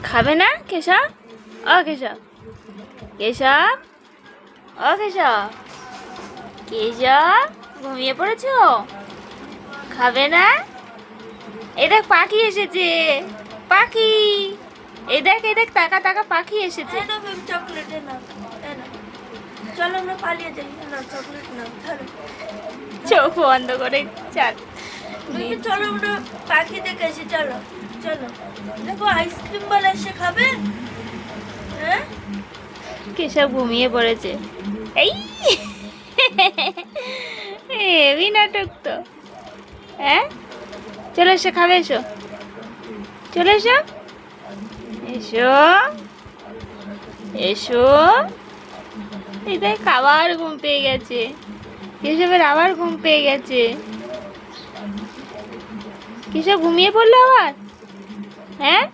খাবে না কেশব? ও কেশব, কেশব, ও কেশব, কেশব, ঘুমিয়ে পড়েছো? খাবে না? এই দেখ পাখি এসেছে, পাখি। এই দেখ, এই দেখ, তাকা তাকা, পাখি এসেছে। চকলেট না, চলো আমরা পালিয়ে যাই। না চকলেট না, চলো চোখ বন্ধ করে চাল। চলো আমরা পাখি দেখে আসি। চলো চলো, দেখো আইসক্রিম বলে এসে খাবে। হ্যাঁ, কেশব ঘুমিয়ে পড়েছে। এই হেভি নাটক তো। হ্যাঁ, চলে এসো, খাবে, এসো, চলে এসো, এসো, এসো। এই দেখ আবার ঘুম পেয়ে গেছে, কেশবের আবার ঘুম পেয়ে গেছে। কেশব ঘুমিয়ে পড়লো আবার। হ্যাঁ।